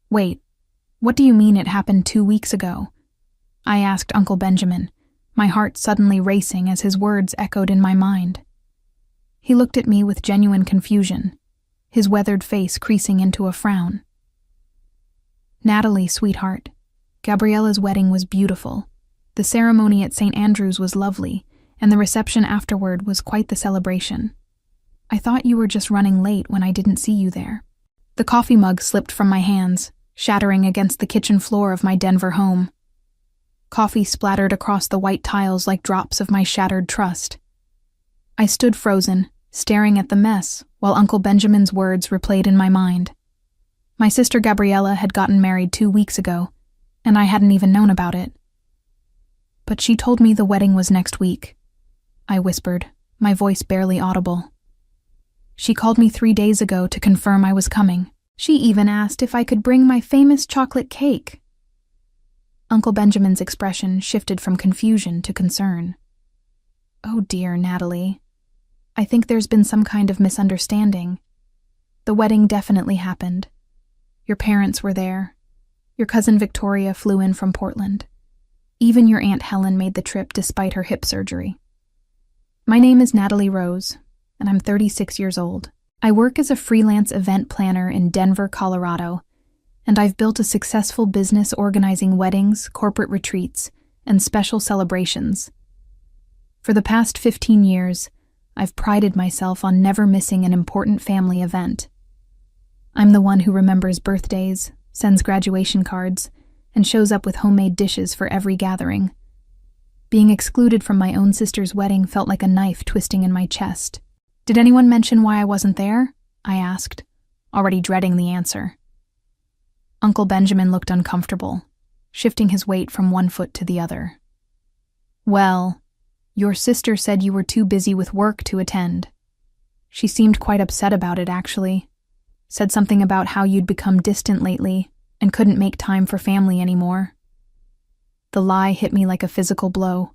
Wait, what do you mean it happened 2 weeks ago? I asked Uncle Benjamin, my heart suddenly racing as his words echoed in my mind. He looked at me with genuine confusion, his weathered face creasing into a frown. Natalie, sweetheart, Gabriella's wedding was beautiful. The ceremony at St. Andrew's was lovely, and the reception afterward was quite the celebration. I thought you were just running late when I didn't see you there. The coffee mug slipped from my hands, shattering against the kitchen floor of my Denver home. Coffee splattered across the white tiles like drops of my shattered trust. I stood frozen, staring at the mess, while Uncle Benjamin's words replayed in my mind. My sister Gabriella had gotten married 2 weeks ago, and I hadn't even known about it. But she told me the wedding was next week, I whispered, my voice barely audible. She called me 3 days ago to confirm I was coming. She even asked if I could bring my famous chocolate cake. Uncle Benjamin's expression shifted from confusion to concern. Oh dear, Natalie. I think there's been some kind of misunderstanding. The wedding definitely happened. Your parents were there. Your cousin Victoria flew in from Portland. Even your Aunt Helen made the trip despite her hip surgery. My name is Natalie Rose, and I'm 36 years old. I work as a freelance event planner in Denver, Colorado, and I've built a successful business organizing weddings, corporate retreats, and special celebrations. For the past 15 years, I've prided myself on never missing an important family event. I'm the one who remembers birthdays, sends graduation cards, and shows up with homemade dishes for every gathering. Being excluded from my own sister's wedding felt like a knife twisting in my chest. Did anyone mention why I wasn't there? I asked, already dreading the answer. Uncle Benjamin looked uncomfortable, shifting his weight from one foot to the other. Well, your sister said you were too busy with work to attend. She seemed quite upset about it, actually. Said something about how you'd become distant lately and couldn't make time for family anymore. The lie hit me like a physical blow.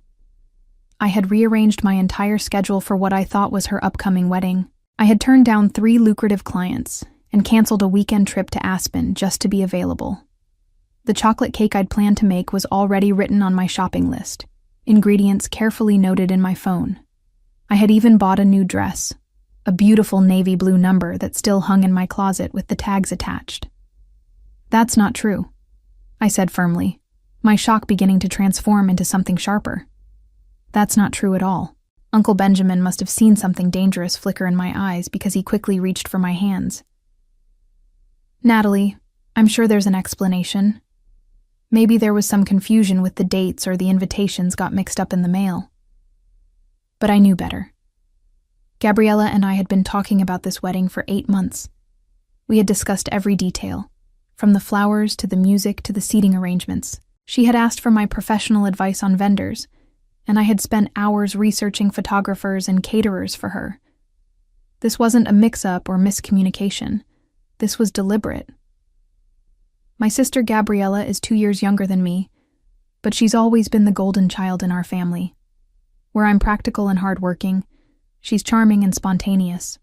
I had rearranged my entire schedule for what I thought was her upcoming wedding. I had turned down 3 lucrative clients and canceled a weekend trip to Aspen just to be available. The chocolate cake I'd planned to make was already written on my shopping list, ingredients carefully noted in my phone. I had even bought a new dress, a beautiful navy blue number that still hung in my closet with the tags attached. That's not true, I said firmly, my shock beginning to transform into something sharper. That's not true at all. Uncle Benjamin must have seen something dangerous flicker in my eyes because he quickly reached for my hands. Natalie, I'm sure there's an explanation. Maybe there was some confusion with the dates or the invitations got mixed up in the mail. But I knew better. Gabriella and I had been talking about this wedding for 8 months. We had discussed every detail, from the flowers to the music to the seating arrangements. She had asked for my professional advice on vendors, and I had spent hours researching photographers and caterers for her. This wasn't a mix-up or miscommunication. This was deliberate. My sister Gabriella is 2 years younger than me, but she's always been the golden child in our family. Where I'm practical and hardworking, she's charming and spontaneous.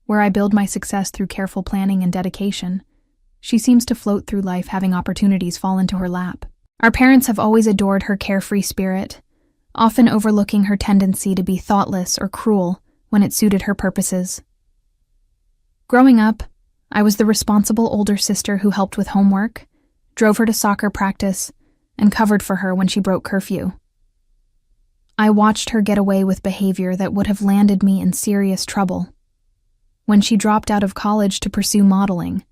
Where I build my success through careful planning and dedication, she seems to float through life having opportunities fall into her lap. Our parents have always adored her carefree spirit, often overlooking her tendency to be thoughtless or cruel when it suited her purposes. Growing up, I was the responsible older sister who helped with homework, drove her to soccer practice, and covered for her when she broke curfew. I watched her get away with behavior that would have landed me in serious trouble. When she dropped out of college to pursue modeling,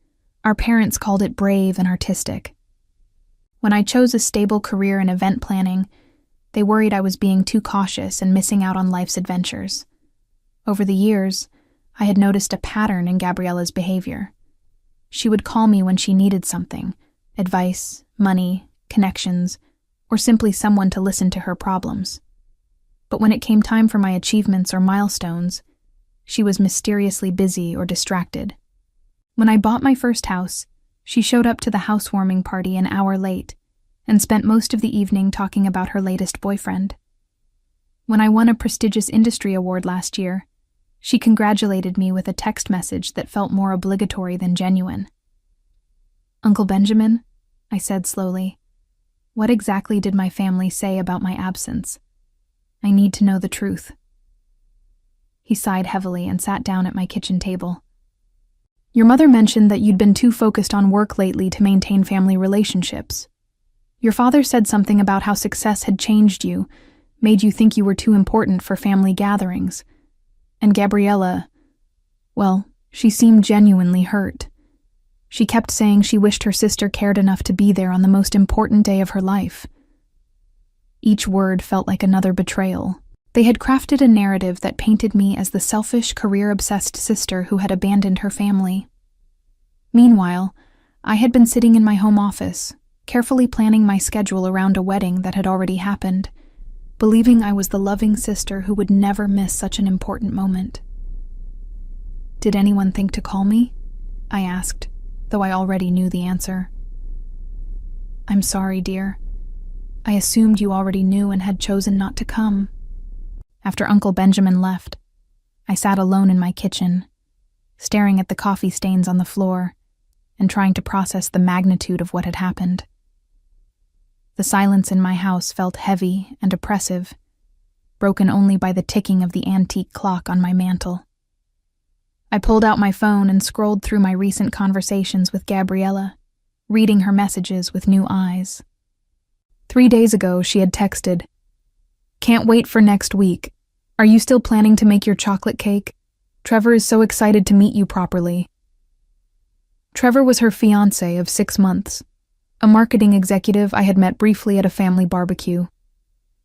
our parents called it brave and artistic. When I chose a stable career in event planning, they worried I was being too cautious and missing out on life's adventures. Over the years, I had noticed a pattern in Gabriella's behavior. She would call me when she needed something, advice, money, connections, or simply someone to listen to her problems. But when it came time for my achievements or milestones, she was mysteriously busy or distracted. When I bought my first house, she showed up to the housewarming party an hour late and spent most of the evening talking about her latest boyfriend. When I won a prestigious industry award last year, she congratulated me with a text message that felt more obligatory than genuine. Uncle Benjamin, I said slowly, what exactly did my family say about my absence? I need to know the truth. He sighed heavily and sat down at my kitchen table. Your mother mentioned that you'd been too focused on work lately to maintain family relationships. Your father said something about how success had changed you, made you think you were too important for family gatherings. And Gabriella, well, she seemed genuinely hurt. She kept saying she wished her sister cared enough to be there on the most important day of her life. Each word felt like another betrayal. They had crafted a narrative that painted me as the selfish, career-obsessed sister who had abandoned her family. Meanwhile, I had been sitting in my home office, carefully planning my schedule around a wedding that had already happened, believing I was the loving sister who would never miss such an important moment. Did anyone think to call me? I asked, though I already knew the answer. I'm sorry, dear. I assumed you already knew and had chosen not to come. After Uncle Benjamin left, I sat alone in my kitchen, staring at the coffee stains on the floor and trying to process the magnitude of what had happened. The silence in my house felt heavy and oppressive, broken only by the ticking of the antique clock on my mantel. I pulled out my phone and scrolled through my recent conversations with Gabriella, reading her messages with new eyes. 3 days ago, she had texted, "Can't wait for next week. Are you still planning to make your chocolate cake? Trevor is so excited to meet you properly." Trevor was her fiancé of 6 months, a marketing executive I had met briefly at a family barbecue.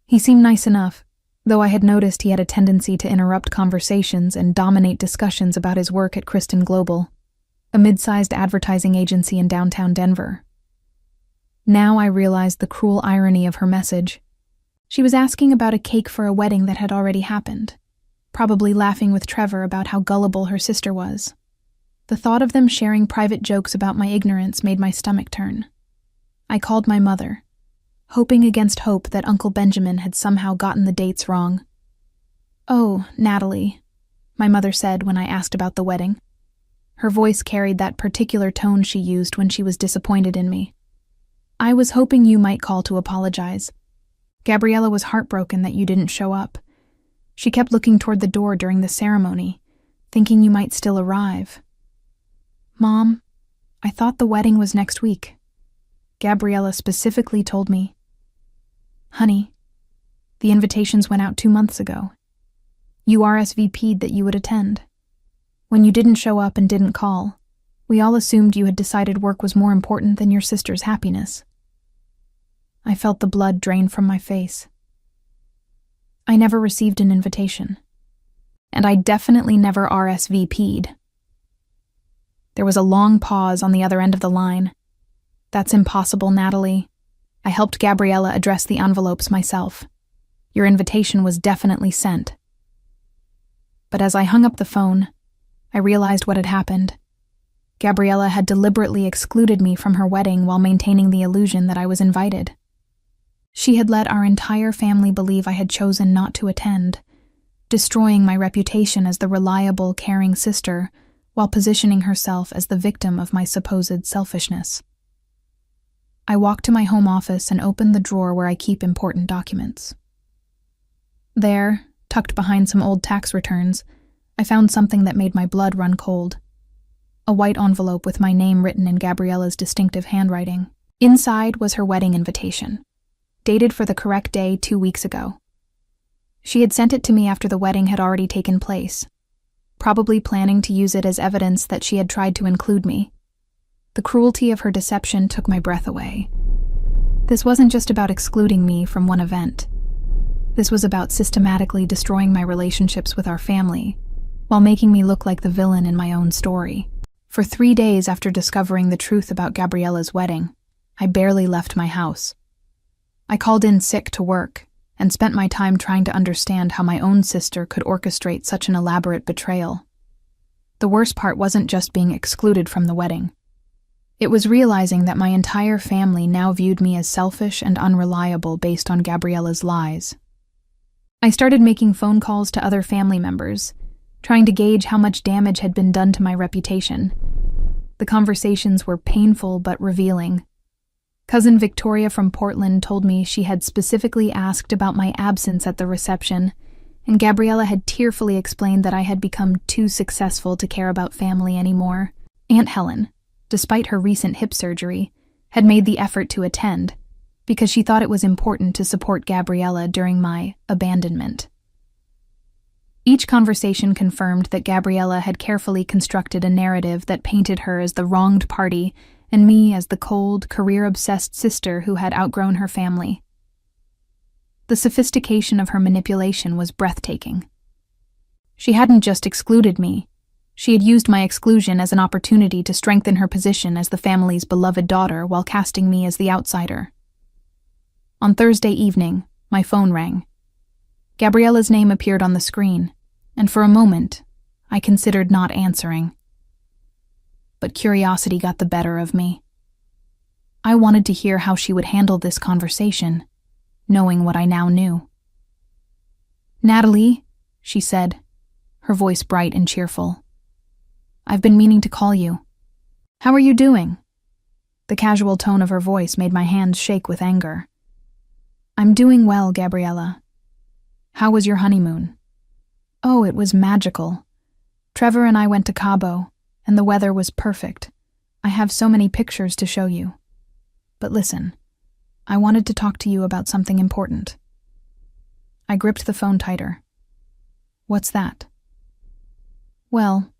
He seemed nice enough, though I had noticed he had a tendency to interrupt conversations and dominate discussions about his work at Kristen Global, a mid-sized advertising agency in downtown Denver. Now I realized the cruel irony of her message. She was asking about a cake for a wedding that had already happened, probably laughing with Trevor about how gullible her sister was. The thought of them sharing private jokes about my ignorance made my stomach turn. I called my mother, hoping against hope that Uncle Benjamin had somehow gotten the dates wrong. "Oh, Natalie," my mother said when I asked about the wedding. Her voice carried that particular tone she used when she was disappointed in me. "I was hoping you might call to apologize. Gabriella was heartbroken that you didn't show up. She kept looking toward the door during the ceremony, thinking you might still arrive." "Mom, I thought the wedding was next week. Gabriella specifically told me." "Honey, the invitations went out 2 months ago. You RSVP'd that you would attend. When you didn't show up and didn't call, we all assumed you had decided work was more important than your sister's happiness." I felt the blood drain from my face. I never received an invitation, and I definitely never RSVP'd. There was a long pause on the other end of the line. "That's impossible, Natalie. I helped Gabriella address the envelopes myself. Your invitation was definitely sent." But as I hung up the phone, I realized what had happened. Gabriella had deliberately excluded me from her wedding while maintaining the illusion that I was invited. She had let our entire family believe I had chosen not to attend, destroying my reputation as the reliable, caring sister while positioning herself as the victim of my supposed selfishness. I walked to my home office and opened the drawer where I keep important documents. There, tucked behind some old tax returns, I found something that made my blood run cold. A white envelope with my name written in Gabriella's distinctive handwriting. Inside was her wedding invitation, dated for the correct day 2 weeks ago. She had sent it to me after the wedding had already taken place, probably planning to use it as evidence that she had tried to include me. The cruelty of her deception took my breath away. This wasn't just about excluding me from one event. This was about systematically destroying my relationships with our family, while making me look like the villain in my own story. For 3 days after discovering the truth about Gabriella's wedding, I barely left my house. I called in sick to work and spent my time trying to understand how my own sister could orchestrate such an elaborate betrayal. The worst part wasn't just being excluded from the wedding. It was realizing that my entire family now viewed me as selfish and unreliable based on Gabriella's lies. I started making phone calls to other family members, trying to gauge how much damage had been done to my reputation. The conversations were painful but revealing. Cousin Victoria from Portland told me she had specifically asked about my absence at the reception, and Gabriella had tearfully explained that I had become too successful to care about family anymore. Aunt Helen, despite her recent hip surgery, had made the effort to attend, because she thought it was important to support Gabriella during my abandonment. Each conversation confirmed that Gabriella had carefully constructed a narrative that painted her as the wronged party and me as the cold, career-obsessed sister who had outgrown her family. The sophistication of her manipulation was breathtaking. She hadn't just excluded me. She had used my exclusion as an opportunity to strengthen her position as the family's beloved daughter while casting me as the outsider. On Thursday evening, my phone rang. Gabriella's name appeared on the screen, and for a moment, I considered not answering. But curiosity got the better of me. I wanted to hear how she would handle this conversation, knowing what I now knew. "Natalie," she said, her voice bright and cheerful. "I've been meaning to call you. How are you doing?" The casual tone of her voice made my hands shake with anger. "I'm doing well, Gabriella. How was your honeymoon?" "Oh, it was magical. Trevor and I went to Cabo, and the weather was perfect. I have so many pictures to show you. But listen, I wanted to talk to you about something important." I gripped the phone tighter. "What's that?" "Well,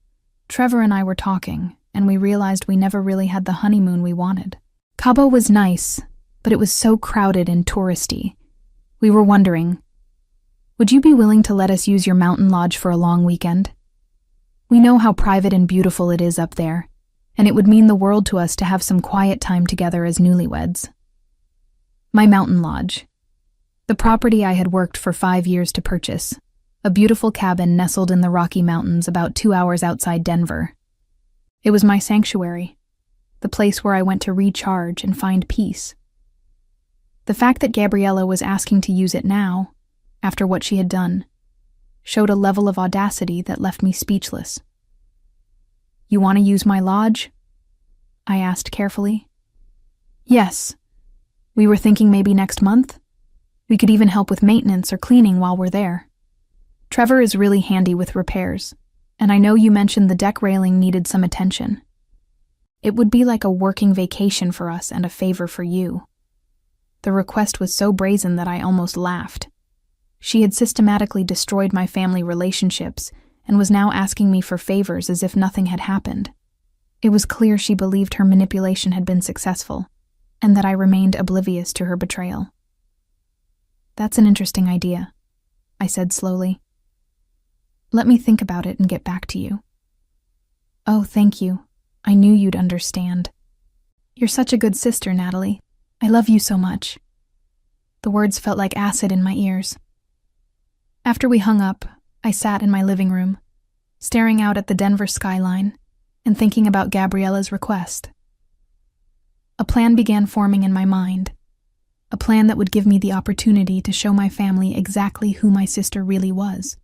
Trevor and I were talking, and we realized we never really had the honeymoon we wanted. Cabo was nice, but it was so crowded and touristy. We were wondering, would you be willing to let us use your mountain lodge for a long weekend? We know how private and beautiful it is up there, and it would mean the world to us to have some quiet time together as newlyweds." My mountain lodge. The property I had worked for 5 years to purchase. A beautiful cabin nestled in the Rocky Mountains about 2 hours outside Denver. It was my sanctuary, the place where I went to recharge and find peace. The fact that Gabriella was asking to use it now, after what she had done, showed a level of audacity that left me speechless. "You want to use my lodge?" I asked carefully. "Yes. We were thinking maybe next month. We could even help with maintenance or cleaning while we're there. Trevor is really handy with repairs, and I know you mentioned the deck railing needed some attention. It would be like a working vacation for us and a favor for you." The request was so brazen that I almost laughed. She had systematically destroyed my family relationships and was now asking me for favors as if nothing had happened. It was clear she believed her manipulation had been successful, and that I remained oblivious to her betrayal. "That's an interesting idea," I said slowly. "Let me think about it and get back to you." "Oh, thank you. I knew you'd understand. You're such a good sister, Natalie. I love you so much." The words felt like acid in my ears. After we hung up, I sat in my living room, staring out at the Denver skyline and thinking about Gabriella's request. A plan began forming in my mind, a plan that would give me the opportunity to show my family exactly who my sister really was.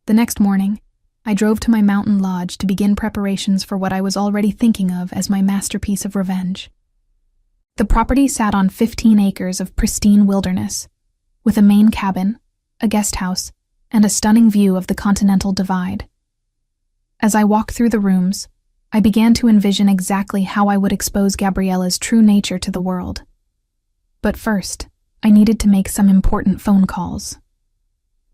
The next morning, I drove to my mountain lodge to begin preparations for what I was already thinking of as my masterpiece of revenge. The property sat on 15 acres of pristine wilderness, with a main cabin, a guest house, and a stunning view of the Continental Divide. As I walked through the rooms, I began to envision exactly how I would expose Gabriella's true nature to the world. But first, I needed to make some important phone calls.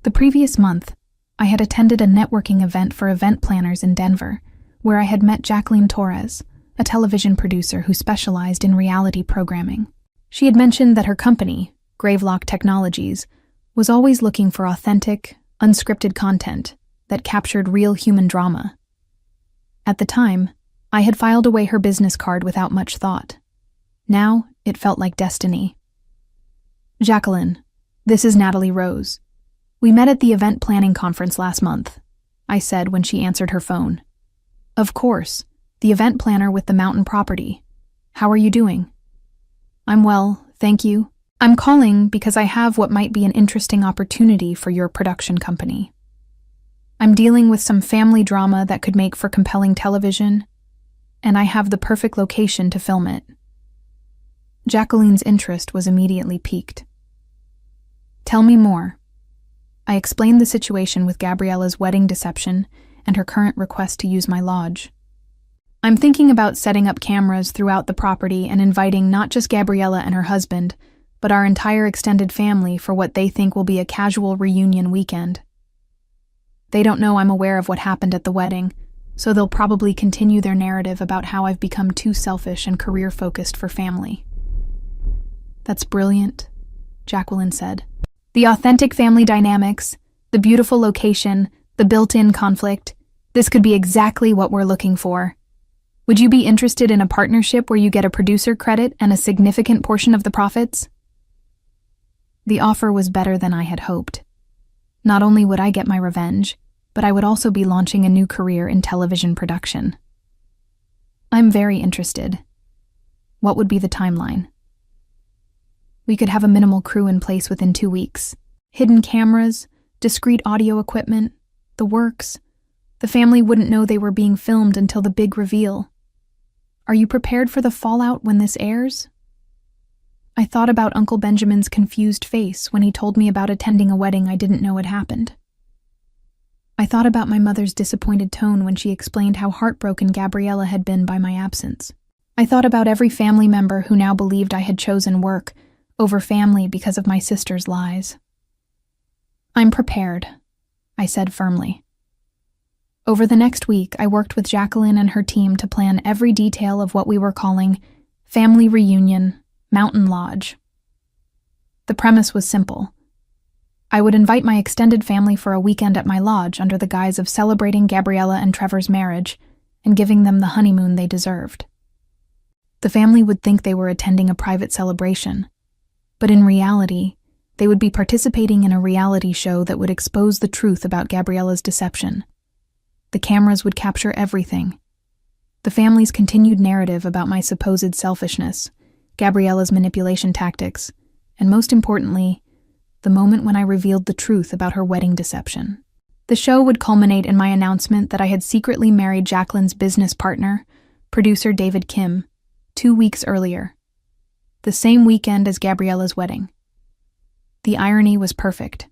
The previous month, I had attended a networking event for event planners in Denver, where I had met Yvaleen Torres, a television producer who specialized in reality programming. She had mentioned that her company, Gravelock Technologies, was always looking for authentic, unscripted content that captured real human drama. At the time, I had filed away her business card without much thought. Now, it felt like destiny. "Jacqueline, this is Natalie Rose. We met at the event planning conference last month," I said when she answered her phone. "Of course, the event planner with the mountain property. How are you doing?" "I'm well, thank you. I'm calling because I have what might be an interesting opportunity for your production company. I'm dealing with some family drama that could make for compelling television, and I have the perfect location to film it." Jacqueline's interest was immediately piqued. "Tell me more." I explained the situation with Gabriella's wedding deception and her current request to use my lodge. "I'm thinking about setting up cameras throughout the property and inviting not just Gabriella and her husband, but our entire extended family for what they think will be a casual reunion weekend. They don't know I'm aware of what happened at the wedding, so they'll probably continue their narrative about how I've become too selfish and career-focused for family." "That's brilliant," Jacqueline said. "The authentic family dynamics, the beautiful location, the built-in conflict, this could be exactly what we're looking for. Would you be interested in a partnership where you get a producer credit and a significant portion of the profits?" The offer was better than I had hoped. Not only would I get my revenge, but I would also be launching a new career in television production. "I'm very interested. What would be the timeline?" "We could have a minimal crew in place within 2 weeks. Hidden cameras, discreet audio equipment, the works. The family wouldn't know they were being filmed until the big reveal. Are you prepared for the fallout when this airs?" I thought about Uncle Benjamin's confused face when he told me about attending a wedding I didn't know had happened. I thought about my mother's disappointed tone when she explained how heartbroken Gabriella had been by my absence. I thought about every family member who now believed I had chosen work over family because of my sister's lies. "I'm prepared," I said firmly. Over the next week, I worked with Jacqueline and her team to plan every detail of what we were calling Family Reunion, Mountain Lodge. The premise was simple. I would invite my extended family for a weekend at my lodge under the guise of celebrating Gabriella and Trevor's marriage and giving them the honeymoon they deserved. The family would think they were attending a private celebration, but in reality, they would be participating in a reality show that would expose the truth about Gabriella's deception. The cameras would capture everything. The family's continued narrative about my supposed selfishness, Gabriella's manipulation tactics, and most importantly, the moment when I revealed the truth about her wedding deception. The show would culminate in my announcement that I had secretly married Jacqueline's business partner, producer David Kim, 2 weeks earlier, the same weekend as Gabriella's wedding. The irony was perfect.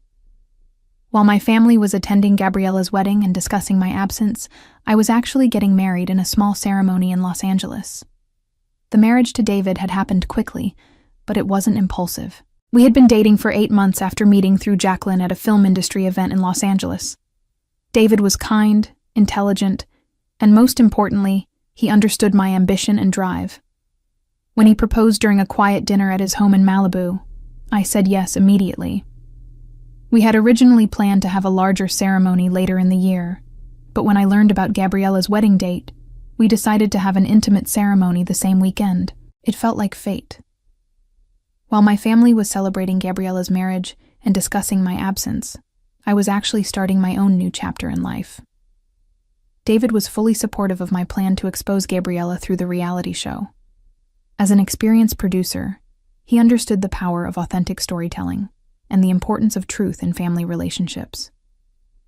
While my family was attending Gabriella's wedding and discussing my absence, I was actually getting married in a small ceremony in Los Angeles. The marriage to David had happened quickly, but it wasn't impulsive. We had been dating for 8 months after meeting through Jacqueline at a film industry event in Los Angeles. David was kind, intelligent, and most importantly, he understood my ambition and drive. When he proposed during a quiet dinner at his home in Malibu, I said yes immediately. We had originally planned to have a larger ceremony later in the year, but when I learned about Gabriella's wedding date, we decided to have an intimate ceremony the same weekend. It felt like fate. While my family was celebrating Gabriella's marriage and discussing my absence, I was actually starting my own new chapter in life. David was fully supportive of my plan to expose Gabriella through the reality show. As an experienced producer, he understood the power of authentic storytelling and the importance of truth in family relationships.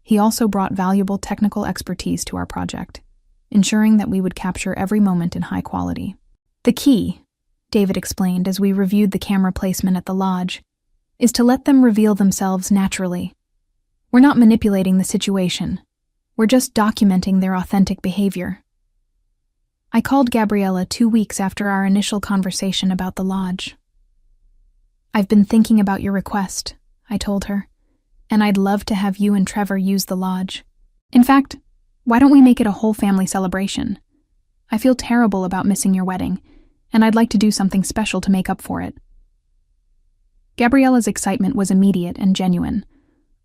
He also brought valuable technical expertise to our project, ensuring that we would capture every moment in high quality. "The key," David explained as we reviewed the camera placement at the lodge, "is to let them reveal themselves naturally. We're not manipulating the situation. We're just documenting their authentic behavior." I called Gabriella 2 weeks after our initial conversation about the lodge. "I've been thinking about your request," I told her, "and I'd love to have you and Trevor use the lodge. In fact, why don't we make it a whole family celebration? I feel terrible about missing your wedding, and I'd like to do something special to make up for it." Gabriella's excitement was immediate and genuine.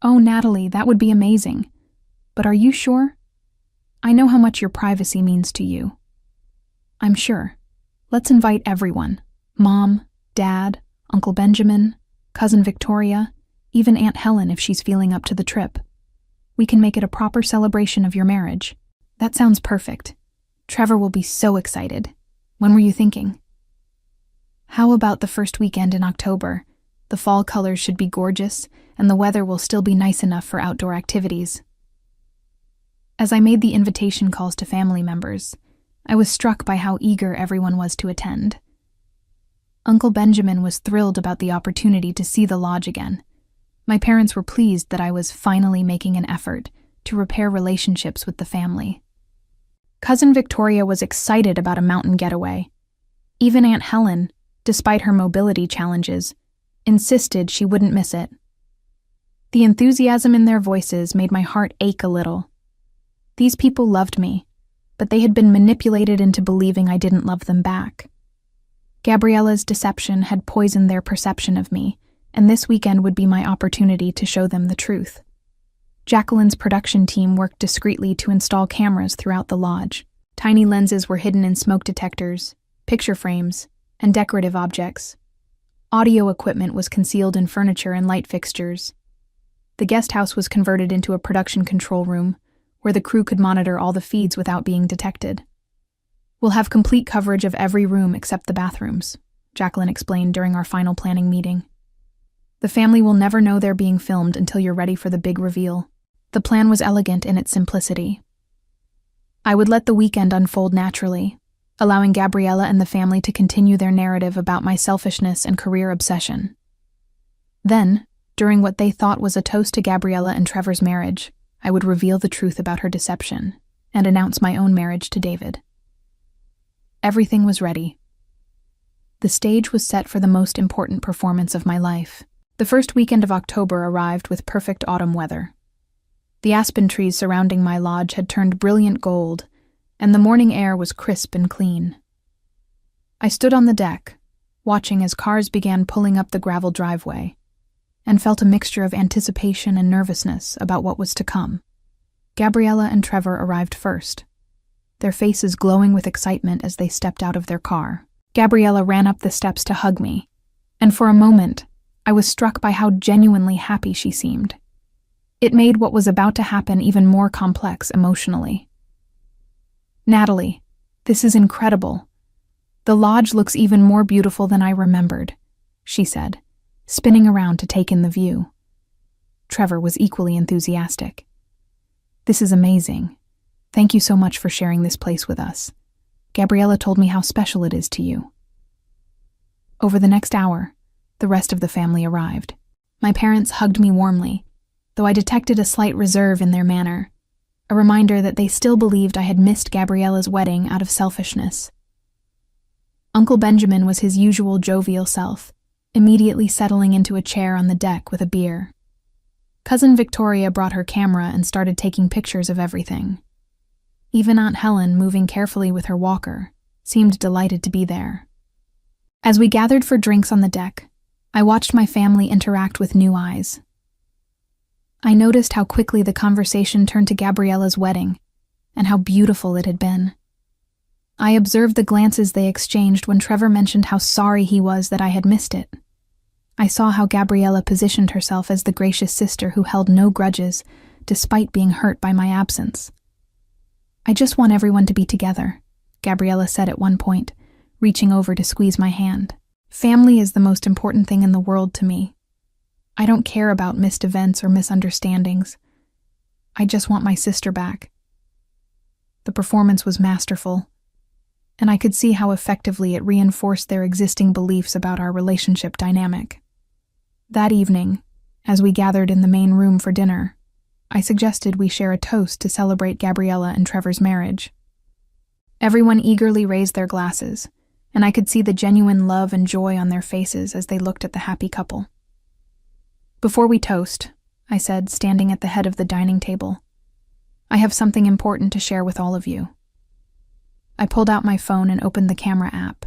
"Oh, Natalie, that would be amazing. But are you sure? I know how much your privacy means to you." "I'm sure. Let's invite everyone. Mom, Dad, Uncle Benjamin, Cousin Victoria, even Aunt Helen if she's feeling up to the trip. We can make it a proper celebration of your marriage." "That sounds perfect. Trevor will be so excited. When were you thinking?" "How about the first weekend in October? The fall colors should be gorgeous, and the weather will still be nice enough for outdoor activities." As I made the invitation calls to family members, I was struck by how eager everyone was to attend. Uncle Benjamin was thrilled about the opportunity to see the lodge again. My parents were pleased that I was finally making an effort to repair relationships with the family. Cousin Victoria was excited about a mountain getaway. Even Aunt Helen, despite her mobility challenges, insisted she wouldn't miss it. The enthusiasm in their voices made my heart ache a little. These people loved me, but they had been manipulated into believing I didn't love them back. Gabriella's deception had poisoned their perception of me, and this weekend would be my opportunity to show them the truth. Jacqueline's production team worked discreetly to install cameras throughout the lodge. Tiny lenses were hidden in smoke detectors, picture frames, and decorative objects. Audio equipment was concealed in furniture and light fixtures. The guest house was converted into a production control room, where the crew could monitor all the feeds without being detected. "We'll have complete coverage of every room except the bathrooms," Jacqueline explained during our final planning meeting. "The family will never know they're being filmed until you're ready for the big reveal." The plan was elegant in its simplicity. I would let the weekend unfold naturally, allowing Gabriella and the family to continue their narrative about my selfishness and career obsession. Then, during what they thought was a toast to Gabriella and Trevor's marriage, I would reveal the truth about her deception and announce my own marriage to David. Everything was ready. The stage was set for the most important performance of my life. The first weekend of October arrived with perfect autumn weather. The aspen trees surrounding my lodge had turned brilliant gold, and the morning air was crisp and clean. I stood on the deck, watching as cars began pulling up the gravel driveway, and felt a mixture of anticipation and nervousness about what was to come. Gabriella and Trevor arrived first, their faces glowing with excitement as they stepped out of their car. Gabriella ran up the steps to hug me, and for a moment, I was struck by how genuinely happy she seemed. It made what was about to happen even more complex emotionally. "Natalie, this is incredible. The lodge looks even more beautiful than I remembered," she said, spinning around to take in the view. Trevor was equally enthusiastic. "This is amazing. Thank you so much for sharing this place with us. Gabriella told me how special it is to you." Over the next hour, the rest of the family arrived. My parents hugged me warmly, though I detected a slight reserve in their manner, a reminder that they still believed I had missed Gabriella's wedding out of selfishness. Uncle Benjamin was his usual jovial self, immediately settling into a chair on the deck with a beer. Cousin Victoria brought her camera and started taking pictures of everything. Even Aunt Helen, moving carefully with her walker, seemed delighted to be there. As we gathered for drinks on the deck, I watched my family interact with new eyes. I noticed how quickly the conversation turned to Gabriella's wedding, and how beautiful it had been. I observed the glances they exchanged when Trevor mentioned how sorry he was that I had missed it. I saw how Gabriella positioned herself as the gracious sister who held no grudges, despite being hurt by my absence. "I just want everyone to be together," Gabriella said at one point, reaching over to squeeze my hand. "Family is the most important thing in the world to me. I don't care about missed events or misunderstandings. I just want my sister back." The performance was masterful, and I could see how effectively it reinforced their existing beliefs about our relationship dynamic. That evening, as we gathered in the main room for dinner, I suggested we share a toast to celebrate Gabriella and Trevor's marriage. Everyone eagerly raised their glasses, and I could see the genuine love and joy on their faces as they looked at the happy couple. "Before we toast," I said, standing at the head of the dining table, "I have something important to share with all of you." I pulled out my phone and opened the camera app,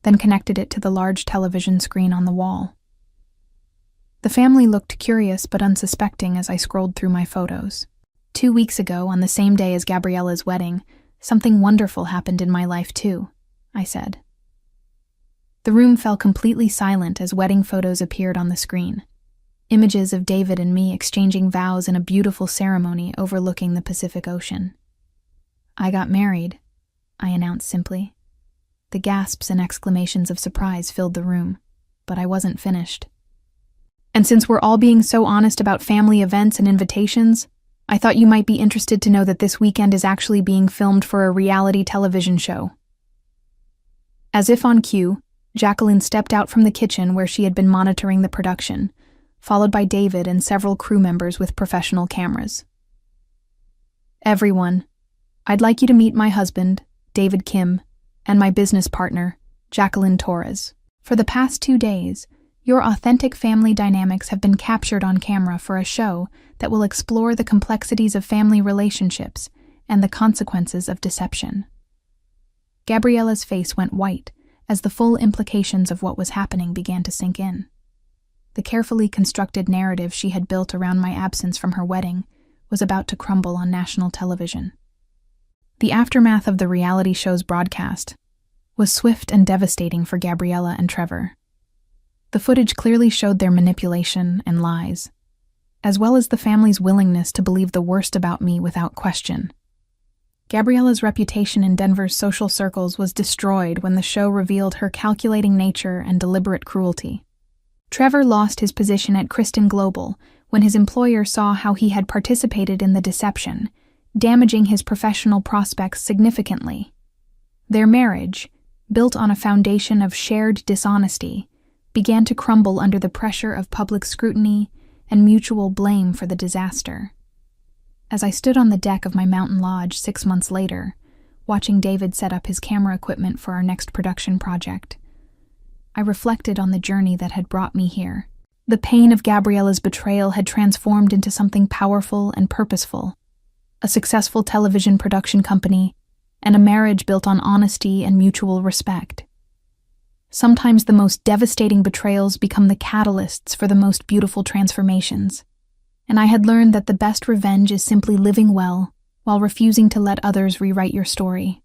then connected it to the large television screen on the wall. The family looked curious but unsuspecting as I scrolled through my photos. 2 weeks ago, on the same day as Gabriella's wedding, something wonderful happened in my life too, I said. The room fell completely silent as wedding photos appeared on the screen. Images of David and me exchanging vows in a beautiful ceremony overlooking the Pacific Ocean. "I got married," I announced simply. The gasps and exclamations of surprise filled the room, but I wasn't finished. "And since we're all being so honest about family events and invitations, I thought you might be interested to know that this weekend is actually being filmed for a reality television show." As if on cue, Jacqueline stepped out from the kitchen where she had been monitoring the production, followed by David and several crew members with professional cameras. "Everyone, I'd like you to meet my husband, David Kim, and my business partner, Jacqueline Torres. For the past 2 days, your authentic family dynamics have been captured on camera for a show that will explore the complexities of family relationships and the consequences of deception." Gabriella's face went white as the full implications of what was happening began to sink in. The carefully constructed narrative she had built around my absence from her wedding was about to crumble on national television. The aftermath of the reality show's broadcast was swift and devastating for Gabriella and Trevor. The footage clearly showed their manipulation and lies, as well as the family's willingness to believe the worst about me without question. Gabriella's reputation in Denver's social circles was destroyed when the show revealed her calculating nature and deliberate cruelty. Trevor lost his position at Kristen Global when his employer saw how he had participated in the deception, damaging his professional prospects significantly. Their marriage, built on a foundation of shared dishonesty, began to crumble under the pressure of public scrutiny and mutual blame for the disaster. As I stood on the deck of my mountain lodge 6 months later, watching David set up his camera equipment for our next production project, I reflected on the journey that had brought me here. The pain of Gabriella's betrayal had transformed into something powerful and purposeful: a successful television production company, and a marriage built on honesty and mutual respect. Sometimes the most devastating betrayals become the catalysts for the most beautiful transformations, and I had learned that the best revenge is simply living well while refusing to let others rewrite your story.